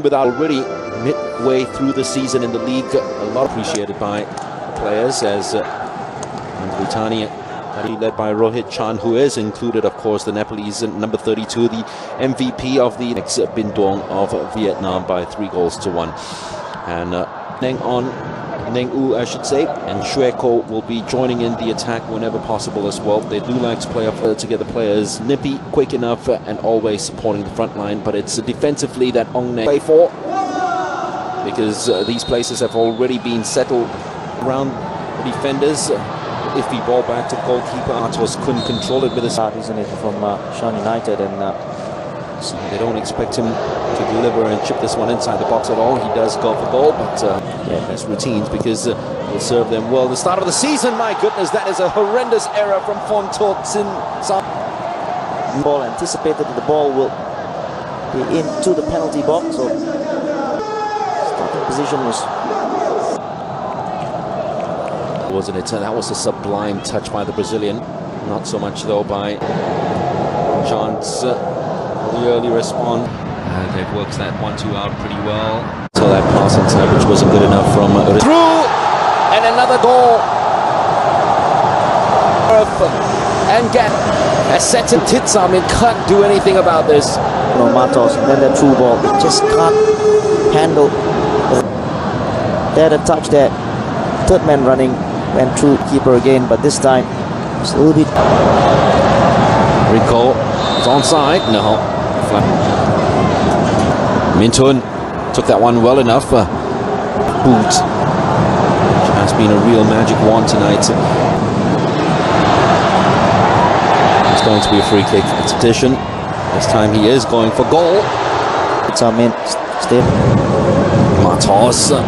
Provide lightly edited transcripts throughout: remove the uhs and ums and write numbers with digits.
Without already midway through the season in the league, a lot appreciated by players as Britannia, led by Rohit Shan, who is included, of course, the Nepalese number 32, the MVP of the next Bin Duong of Vietnam by 3-1. And Neng U, I should say, and Shue Ko will be joining in the attack whenever possible as well. They do like to play up together players, nippy, quick enough, and always supporting the front line. But it's defensively that Ong Neng play for, because these places have already been settled around defenders. If we ball back to goalkeeper, Atos couldn't control it with his start, isn't it, from Shan United, and so they don't expect him to deliver and chip this one inside the box at all. He does go for goal, but yeah, that's routines because it'll serve them well. The start of the season, my goodness, that is a horrendous error from Phong Tot Sin. Ball anticipated that the ball will be into the penalty box, so starting position wasn't it? That was a sublime touch by the Brazilian. Not so much though by John's the early response. They've worked that 1-2 out pretty well. So that pass inside, which wasn't good enough from through, and another goal. And get a set in Titsam and can't do anything about this. Matos, then the through ball, just can't handle. There the touch there. Third man running, went through keeper again, but this time it's a little bit. Rico is onside. No. Mintun took that one well enough. Boot. She has been a real magic wand tonight. It's going to be a free kick. It's a petition. This time he is going for goal. It's a min. Still. Matos. Oh,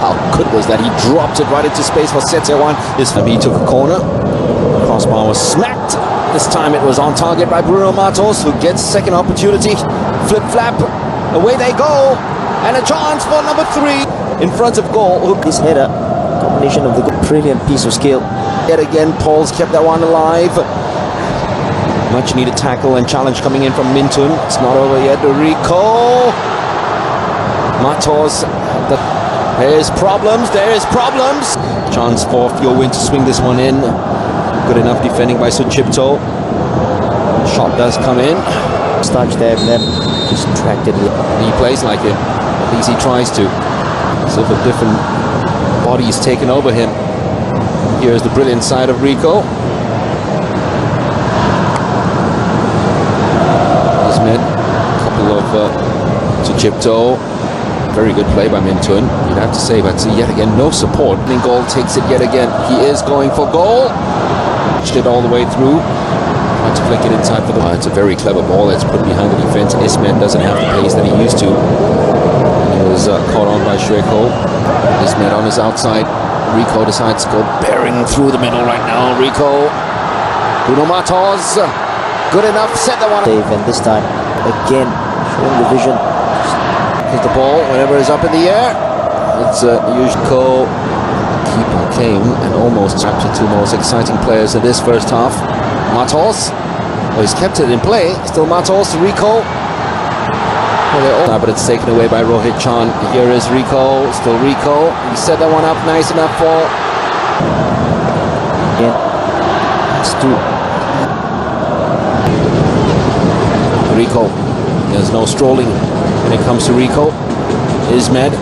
how good was that? He dropped it right into space for Setia. This time he took a corner. Crossbar was smacked. This time it was on target by Bruno Matos, who gets second opportunity. Flip flap. Away they go. And a chance for number 3 in front of goal. This header, combination of the brilliant piece of skill. Yet again, Paul's kept that one alive. Much needed tackle and challenge coming in from Mintun. It's not over yet. Rico. Matos. There's problems. Chance for Fjowin to swing this one in. Good enough defending by Suchipto. Shot does come in. Touch there, and then just tracked it. He plays like it. At least he tries to. So the different bodies taken over him. Here's the brilliant side of Rico. Ismet. A couple of Suchipto. Very good play by Mintun, you'd have to say, but yet again, no support. Goal takes it yet again. He is going for goal. Pushed it all the way through. Tried to flick it inside for the... it's a very clever ball that's put behind the defense. Ismet doesn't have the pace that he used to. He was caught on by Shueko. Ismet on his outside. Rico decides to go bearing through the middle right now. Rico. Bruno Matos. Good enough. Set the one. Dave, and this time, again, showing the vision. Hit the ball whenever it's up in the air. It's usually keeper came and almost trapped the 2 most exciting players in this first half. Matos, well, he's kept it in play. Still Matos, Rico. But it's taken away by Rohit Chan. Here is Rico, still Rico. He set that one up nice enough for. Again, it's Rico. There's no strolling when it comes to Rico. Ismed,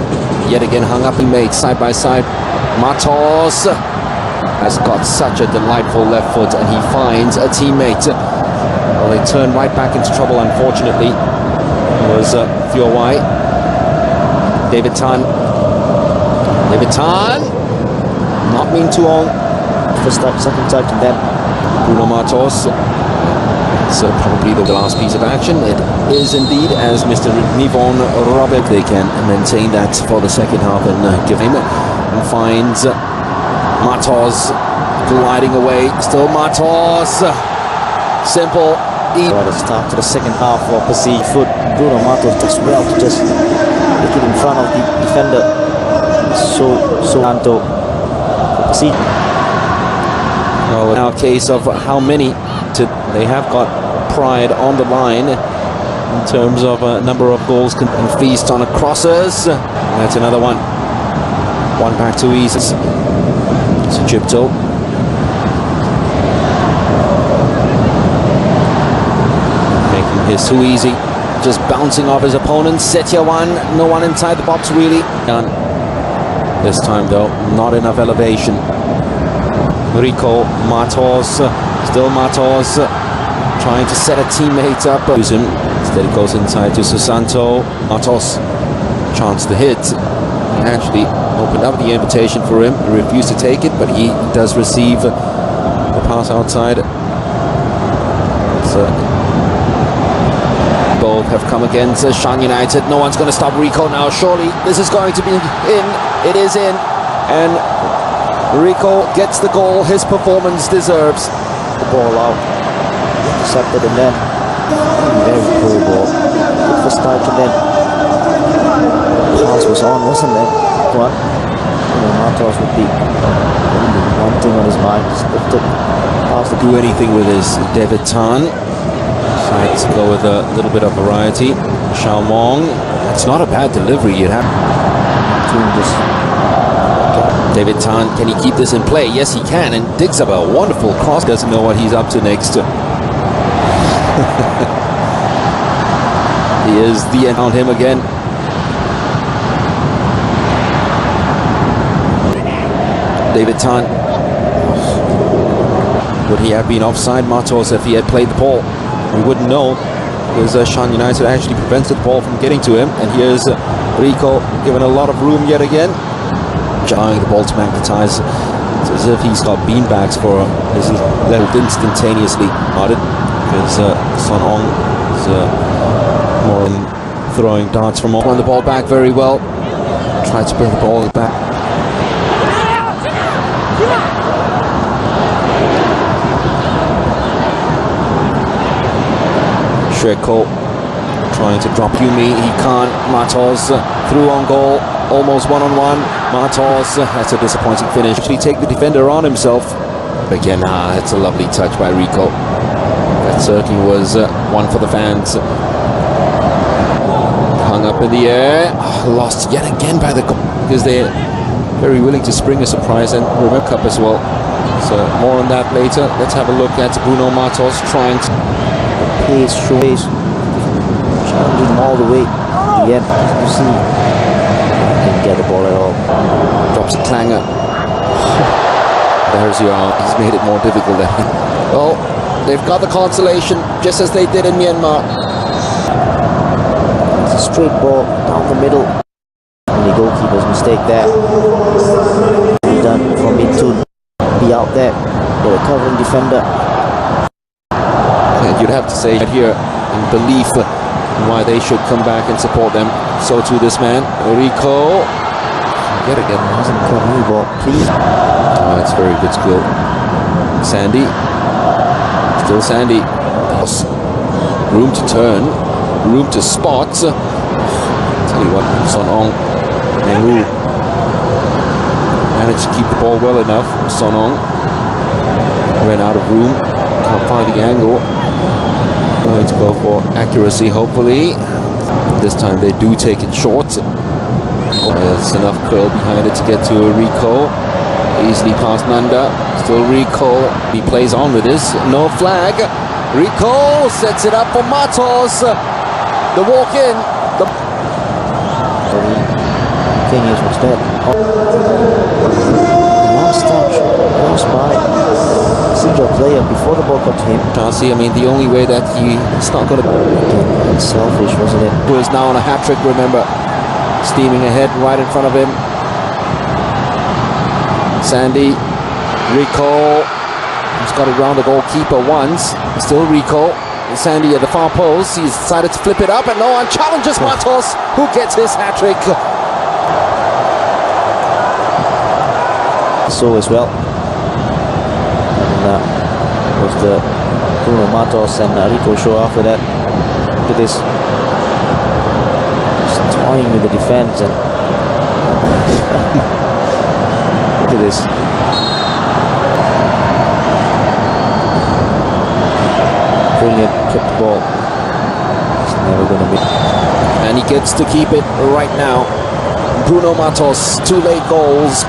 yet again hung up and made side by side. Matos has got such a delightful left foot, and he finds a teammate. Well, they turn right back into trouble, unfortunately. It was Thiowai. David Tan. Not mean too long. First touch, second touch, and then Bruno Matos. It's probably the last piece of action. It is indeed, as Mr. Nivon Robert. They can maintain that for the second half and give him and finds Matos gliding away. Still Matos. Simple. What a start to the second half for Persija. Foot Bruno Matos does well to just make it in front of the defender. So Anto Persija. Well, now a case of how many they have got pride on the line. in terms of number of goals can feast on a crosses. That's another one. One back to ease. It's Egypto. Making his too easy. Just bouncing off his opponent. Setia one. No one inside the box really. Done. This time though, not enough elevation. Rico, Matos. Still Matos. Trying to set a teammate up. Use him. Instead it goes inside to Susanto. Matos. Chance to hit. He actually opened up the invitation for him. He refused to take it, but he does receive the pass outside. Both have come against Shan United. No one's going to stop Rico now. Surely this is going to be in. It is in. And Rico gets the goal his performance deserves. The ball out. Intercepted and then very cool ball. Good for start and then pass was on, wasn't it? What? Matos would be one thing on his mind. Just lifted pass to do anything with his David Tan. Decided to go with a little bit of variety. Shalmong. It's not a bad delivery. You'd have David Tan. Can he keep this in play? Yes, he can. And digs up a wonderful cross. Doesn't know what he's up to next. He is the end on him again. David Tan. Would he have been offside, Matos, if he had played the ball? We wouldn't know, because Shan United actually prevented the ball from getting to him. And here's Rico given a lot of room yet again. Trying the ball to magnetize. It's as if he's got beanbags for his left instantaneously. Nodded, because Son Ong is more in throwing darts from all. Won the ball back very well. Tried to bring the ball back. Shreko trying to drop Yumi. He can't. Matos through on goal. Almost one-on-one. Matos, that's a disappointing finish. Actually take the defender on himself. But again, it's a lovely touch by Rico. That certainly was one for the fans. Hung up in the air. Lost yet again by the goal. Because they're very willing to spring a surprise, and remember Cup as well. So more on that later. Let's have a look at Bruno Matos trying to pace, challenging him all the way. Yeah, you see, didn't get the ball at all. Drops a clanger. There's your arm. He's made it more difficult there. Well, they've got the consolation, just as they did in Myanmar. It's a straight ball down the middle. Only goalkeeper's mistake there. Well done for me to be out there. Get a covering defender. You'd have to say here in belief why they should come back and support them. So too this man, Rico. Yet again, hasn't caught any ball, please. Oh, it's very good skill. Sandy. Still Sandy. Room to turn. Room to spot. Tell you what, Son Ong. Mengu managed to keep the ball well enough. Son Ong ran out of room. Can't find the angle. Going to go for accuracy, hopefully. This time they do take it short. There's enough curl behind it to get to Rico. Easily past Nanda. Still Rico. He plays on with this. No flag. Rico sets it up for Matos. The walk in. The thing is, what's that? Last touch goes by single player before the ball got to him. Chelsea, I mean, the only way that it's not going to be selfish, wasn't it? Who is now on a hat-trick, remember. Steaming ahead right in front of him. Sandy. Rico. He's got it round the goalkeeper once. Still Rico. Sandy at the far post. He's decided to flip it up, and no one challenges Matos, who gets his hat-trick. So as well. And was the Bruno Matos and Rico show after that. Look at this. Just toying with the defense and look at this. Brilliant, kept the ball. Just never going to be. And he gets to keep it right now. Bruno Matos, 2 late goals.